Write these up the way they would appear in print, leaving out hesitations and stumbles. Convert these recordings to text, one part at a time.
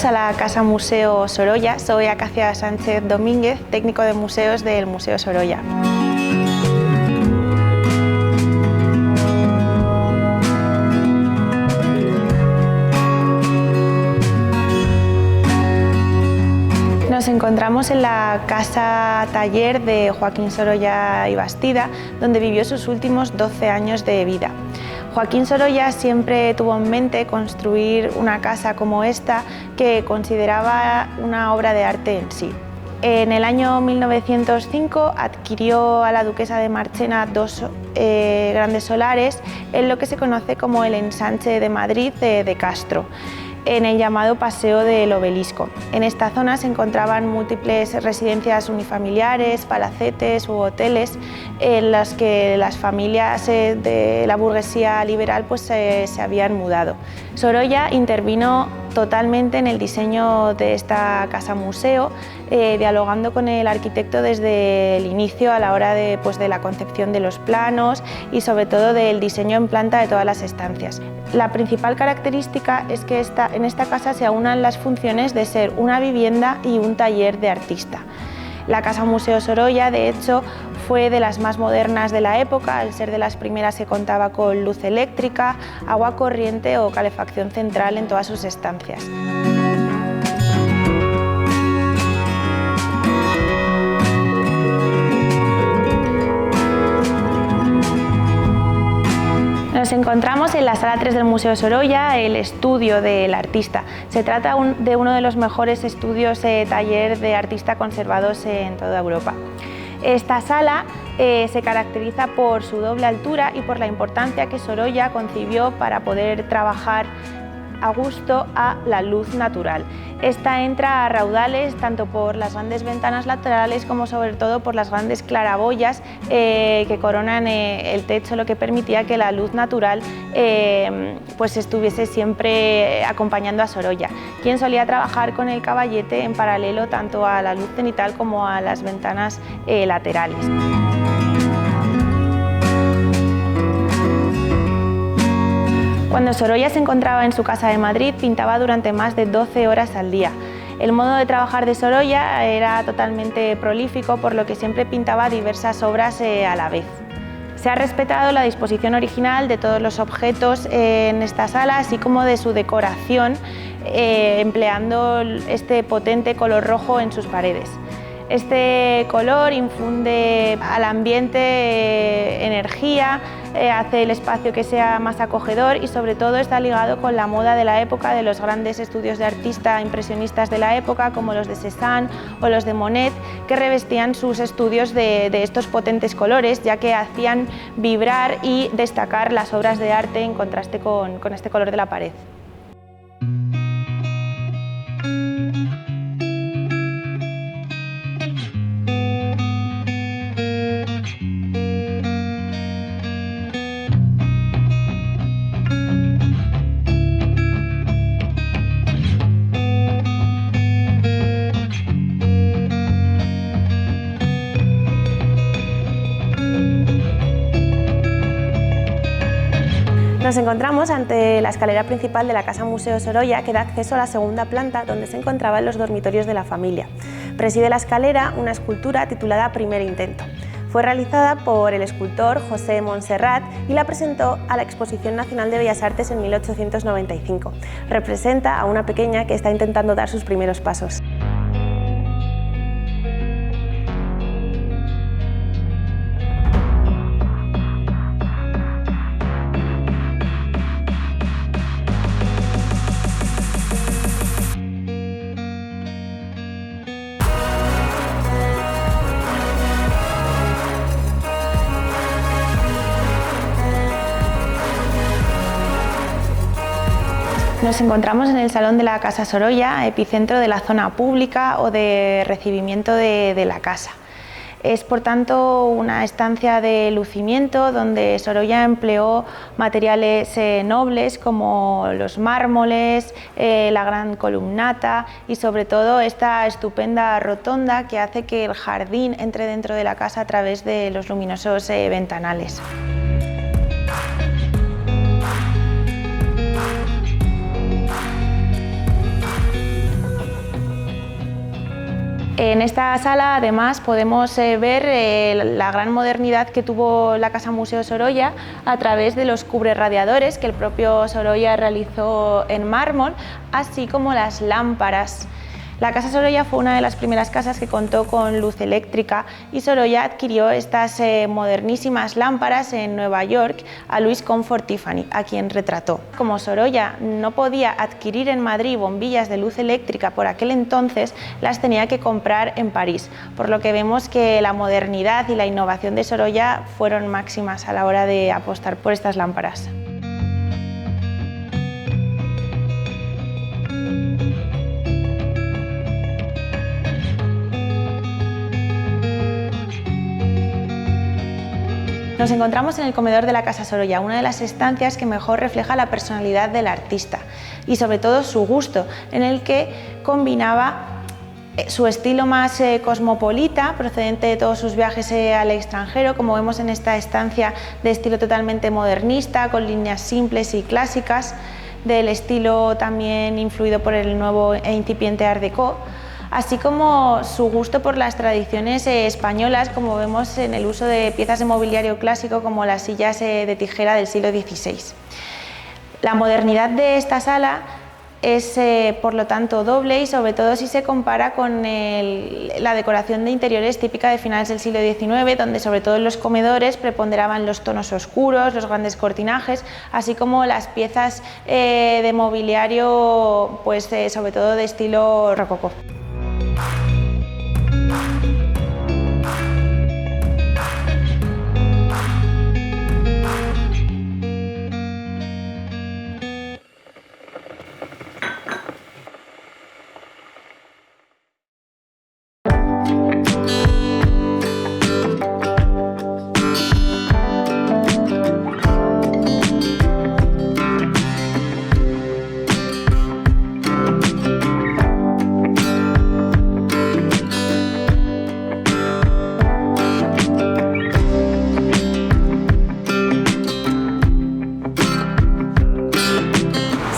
Bienvenidos a la Casa Museo Sorolla. Soy Acacia Sánchez Domínguez, técnico de museos del Museo Sorolla. Nos encontramos en la casa taller de Joaquín Sorolla y Bastida, donde vivió sus últimos 12 años de vida. Joaquín Sorolla siempre tuvo en mente construir una casa como esta, que consideraba una obra de arte en sí. En el año 1905 adquirió a la duquesa de Marchena dos grandes solares en lo que se conoce como el Ensanche de Madrid de Castro, en el llamado Paseo del Obelisco. En esta zona se encontraban múltiples residencias unifamiliares, palacetes u hoteles en las que las familias de la burguesía liberal se habían mudado. Sorolla intervino totalmente en el diseño de esta casa museo, dialogando con el arquitecto desde el inicio a la hora de la concepción de los planos y sobre todo del diseño en planta de todas las estancias. La principal característica es que en esta casa se aunan las funciones de ser una vivienda y un taller de artista. La Casa Museo Sorolla, de hecho, fue de las más modernas de la época, al ser de las primeras que contaba con luz eléctrica, agua corriente o calefacción central en todas sus estancias. Nos encontramos en la sala 3 del Museo Sorolla, el estudio del artista. Se trata de uno de los mejores estudios taller de artista conservados en toda Europa. Esta sala se caracteriza por su doble altura y por la importancia que Sorolla concibió para poder trabajar a gusto a la luz natural. Esta entra a raudales tanto por las grandes ventanas laterales como sobre todo por las grandes claraboyas que coronan el techo, lo que permitía que la luz natural estuviese siempre acompañando a Sorolla, quien solía trabajar con el caballete en paralelo tanto a la luz cenital como a las ventanas laterales. Cuando Sorolla se encontraba en su casa de Madrid, pintaba durante más de 12 horas al día. El modo de trabajar de Sorolla era totalmente prolífico, por lo que siempre pintaba diversas obras a la vez. Se ha respetado la disposición original de todos los objetos en esta sala, así como de su decoración, empleando este potente color rojo en sus paredes. Este color infunde al ambiente energía, hace el espacio que sea más acogedor y sobre todo está ligado con la moda de la época, de los grandes estudios de artista impresionistas de la época como los de Cézanne o los de Monet, que revestían sus estudios de estos potentes colores, ya que hacían vibrar y destacar las obras de arte en contraste con este color de la pared. Nos encontramos ante la escalera principal de la Casa Museo Sorolla, que da acceso a la segunda planta, donde se encontraban los dormitorios de la familia. Preside la escalera una escultura titulada Primer Intento. Fue realizada por el escultor José Montserrat y la presentó a la Exposición Nacional de Bellas Artes en 1895. Representa a una pequeña que está intentando dar sus primeros pasos. Nos encontramos en el Salón de la Casa Sorolla, epicentro de la zona pública o de recibimiento de la casa. Es, por tanto, una estancia de lucimiento donde Sorolla empleó materiales nobles como los mármoles, la gran columnata y sobre todo esta estupenda rotonda que hace que el jardín entre dentro de la casa a través de los luminosos ventanales. En esta sala además podemos ver la gran modernidad que tuvo la Casa Museo Sorolla a través de los cubrerradiadores que el propio Sorolla realizó en mármol, así como las lámparas. La Casa Sorolla fue una de las primeras casas que contó con luz eléctrica y Sorolla adquirió estas modernísimas lámparas en Nueva York a Louis Comfort Tiffany, a quien retrató. Como Sorolla no podía adquirir en Madrid bombillas de luz eléctrica por aquel entonces, las tenía que comprar en París, por lo que vemos que la modernidad y la innovación de Sorolla fueron máximas a la hora de apostar por estas lámparas. Nos encontramos en el comedor de la Casa Sorolla, una de las estancias que mejor refleja la personalidad del artista y sobre todo su gusto, en el que combinaba su estilo más cosmopolita, procedente de todos sus viajes al extranjero, como vemos en esta estancia de estilo totalmente modernista, con líneas simples y clásicas, del estilo también influido por el nuevo e incipiente Art Déco, así como su gusto por las tradiciones españolas, como vemos en el uso de piezas de mobiliario clásico como las sillas de tijera del siglo XVI. La modernidad de esta sala es por lo tanto doble y sobre todo si se compara con la decoración de interiores típica de finales del siglo XIX, donde sobre todo en los comedores preponderaban los tonos oscuros, los grandes cortinajes, así como las piezas de mobiliario pues, sobre todo de estilo rococó.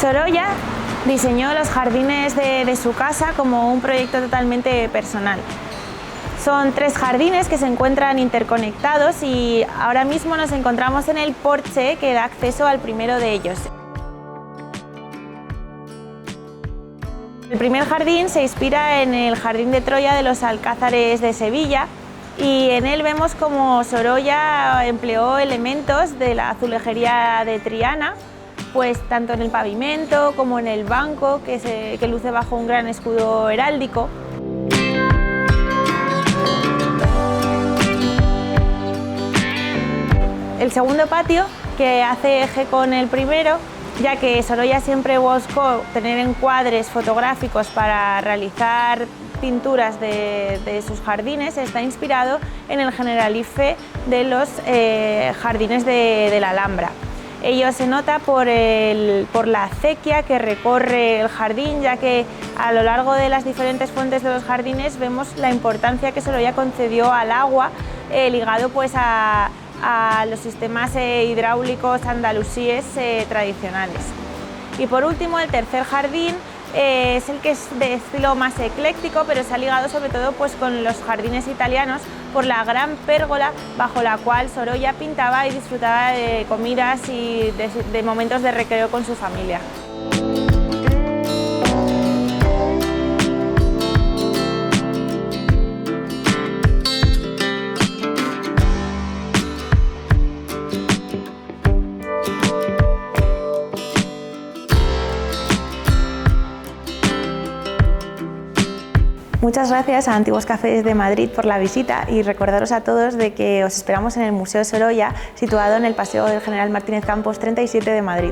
Sorolla diseñó los jardines de su casa como un proyecto totalmente personal. Son 3 jardines que se encuentran interconectados y ahora mismo nos encontramos en el porche que da acceso al primero de ellos. El primer jardín se inspira en el Jardín de Troya de los Alcázares de Sevilla y en él vemos como Sorolla empleó elementos de la azulejería de Triana, pues tanto en el pavimento como en el banco que luce bajo un gran escudo heráldico. El segundo patio, que hace eje con el primero, ya que Sorolla siempre buscó tener encuadres fotográficos para realizar pinturas de sus jardines, está inspirado en el Generalife de los jardines de la Alhambra. Ello se nota por la acequia que recorre el jardín, ya que a lo largo de las diferentes fuentes de los jardines vemos la importancia que Sorolla concedió al agua, ligado pues a los sistemas hidráulicos andalusíes tradicionales. Y por último, el tercer jardín es el que es de estilo más ecléctico, pero se ha ligado sobre todo pues, con los jardines italianos por la gran pérgola bajo la cual Sorolla pintaba y disfrutaba de comidas y de momentos de recreo con su familia. Muchas gracias a Antiguos Cafés de Madrid por la visita y recordaros a todos de que os esperamos en el Museo Sorolla, situado en el Paseo del General Martínez Campos 37 de Madrid.